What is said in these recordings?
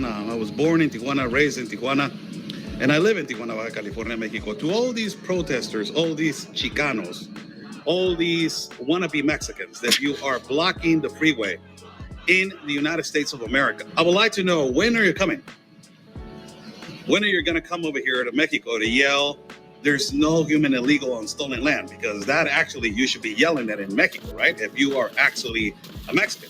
I was born in Tijuana, raised in Tijuana, and I live in Tijuana, Baja California, Mexico. To all these protesters, all these Chicanos, all these wannabe Mexicans that you are blocking the freeway in the United States of America, I would like to know, when are you coming? When are you going to come over here to Mexico to yell, there's no human illegal on stolen land? Because that actually, you should be yelling that in Mexico, right? If you are actually a Mexican.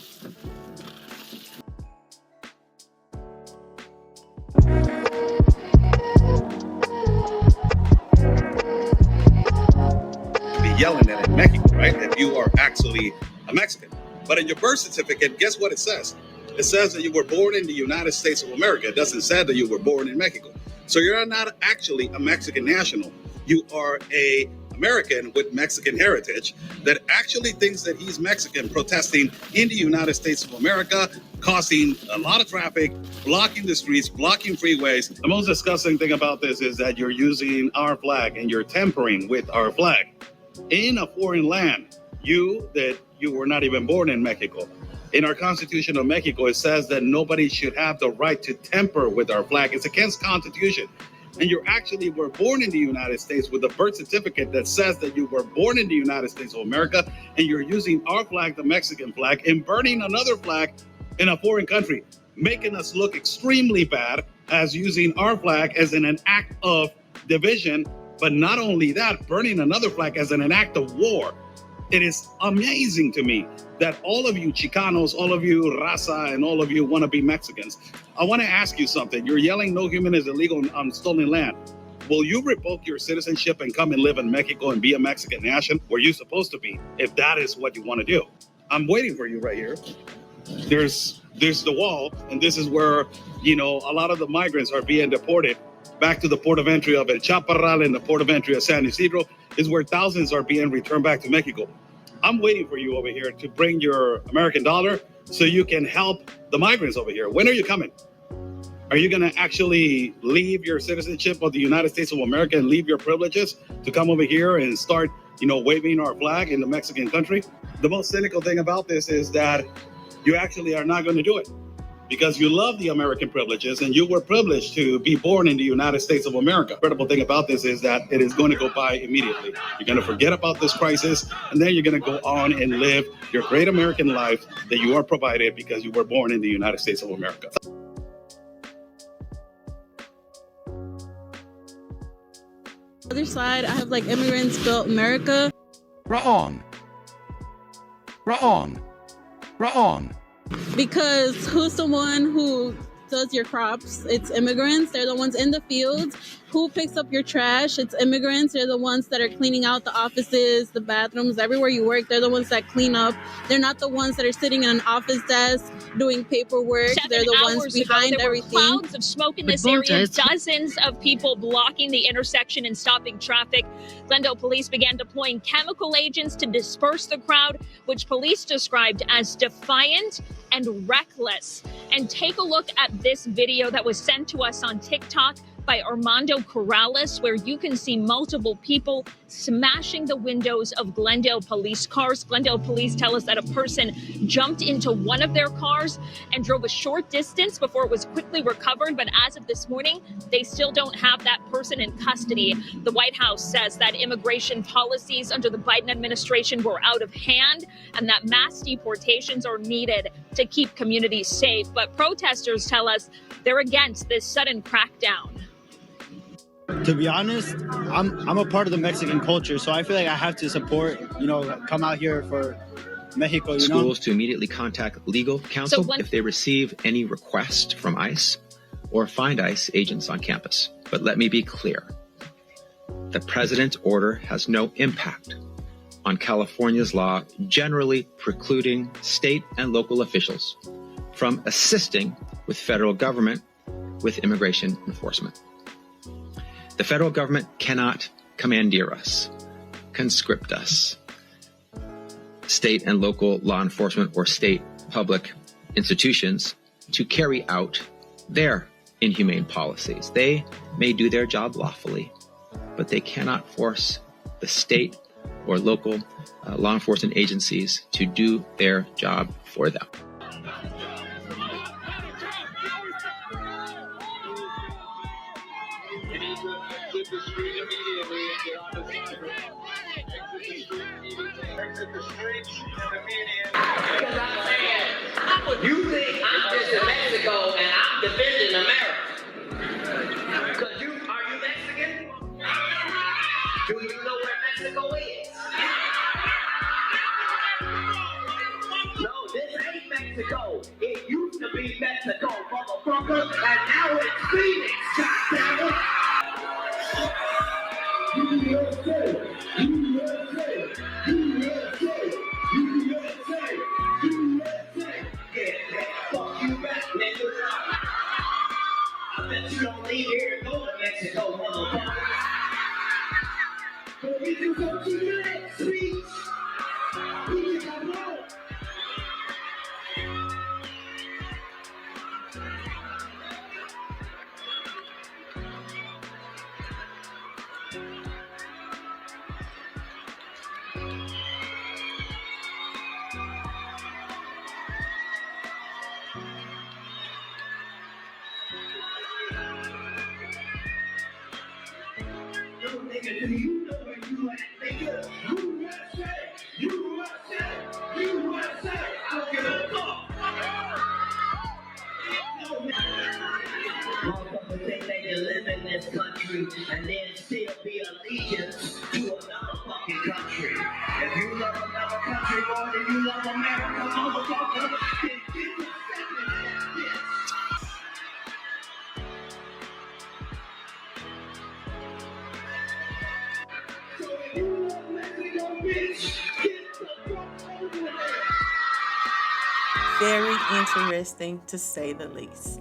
Yelling at in Mexico, right? If you are actually a Mexican. But in your birth certificate, guess what it says? It says that you were born in the United States of America. It doesn't say that you were born in Mexico. So you're not actually a Mexican national. You are a American with Mexican heritage that actually thinks that he's Mexican, protesting in the United States of America, causing a lot of traffic, blocking the streets, blocking freeways. The most disgusting thing about this is that you're using our flag and you're tampering with our flag in a foreign land. You were not even born in Mexico. In our Constitution of Mexico, it says that nobody should have the right to tamper with our flag. It's against Constitution. And you actually were born in the United States with a birth certificate that says that you were born in the United States of America, and you're using our flag, the Mexican flag, and burning another flag in a foreign country, making us look extremely bad as using our flag as an act of division. But not only that, burning another flag as an act of war. It is amazing to me that all of you Chicanos, all of you Raza, and all of you wannabe Mexicans, I want to ask you something. You're yelling no human is illegal on stolen land. Will you revoke your citizenship and come and live in Mexico and be a Mexican national where you're supposed to be, if that is what you want to do? I'm waiting for you right here. There's the wall, and this is where, a lot of the migrants are being deported back to the port of entry of El Chaparral and the port of entry of San Isidro, is where thousands are being returned back to Mexico. I'm waiting for you over here to bring your American dollar so you can help the migrants over here. When are you coming? Are you going to actually leave your citizenship of the United States of America and leave your privileges to come over here and start, waving our flag in the Mexican country? The most cynical thing about this is that you actually are not going to do it, because you love the American privileges and you were privileged to be born in the United States of America. The incredible thing about this is that it is going to go by immediately. You're going to forget about this crisis, and then you're going to go on and live your great American life that you are provided because you were born in the United States of America. Other side, I have Immigrants Built America. Wrong. Because who's the one who does your crops? It's immigrants. They're the ones in the fields. Who picks up your trash? It's immigrants. They're the ones that are cleaning out the offices, the bathrooms, everywhere you work. They're the ones that clean up. They're not the ones that are sitting in an office desk doing paperwork. They're the ones behind everything. There were clouds of smoke in this area, dozens of people blocking the intersection and stopping traffic. Glendale police began deploying chemical agents to disperse the crowd, which police described as defiant and reckless. And take a look at this video that was sent to us on TikTok by Armando Corrales, where you can see multiple people smashing the windows of Glendale police cars. Glendale police tell us that a person jumped into one of their cars and drove a short distance before it was quickly recovered. But as of this morning, they still don't have that person in custody. The White House says that immigration policies under the Biden administration were out of hand and that mass deportations are needed to keep communities safe. But protesters tell us they're against this sudden crackdown. To be honest, I'm a part of the Mexican culture, so I feel like I have to support, come out here for Mexico, Schools to immediately contact legal counsel if they receive any request from ICE or find ICE agents on campus. But let me be clear. The president's order has no impact on California's law generally precluding state and local officials from assisting with federal government with immigration enforcement. The federal government cannot commandeer us, conscript us. State and local law enforcement or state public institutions to carry out their inhumane policies. They may do their job lawfully, but they cannot force the state or local law enforcement agencies to do their job for them. Exit the street immediately and get on the sidewalk. Exit the street immediately. Because I'm saying, you think I'm just in Mexico and I'm defending America? Because are you Mexican? Do you know where Mexico is? No, this ain't Mexico. It used to be Mexico, motherfucker, and now it's Phoenix, goddammit. USA, USA, USA, USA, USA. Yeah, fuck you back, nigga. I bet you don't leave here to go to Mexico, motherfucker. But we can go to the next speech. We can go. Yo, nigga, do you know where you at, nigga? USA, USA, USA. I don't give a fuck. Motherfuckers think they can live in this country and then still be allegiance to another fucking country. If you love another country more than you love America, motherfucker, then get yourself in that bitch. So if you love Mexico, bitch, get the fuck over there. Very interesting, to say the least.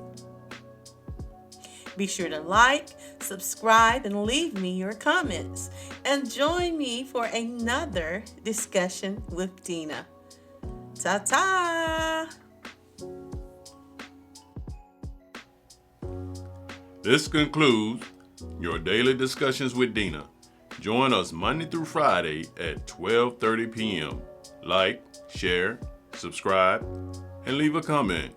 Be sure to like, subscribe, and leave me your comments. And join me for another discussion with Dena. Ta-ta! This concludes your daily discussions with Dena. Join us Monday through Friday at 12:30 p.m. Like, share, subscribe, and leave a comment.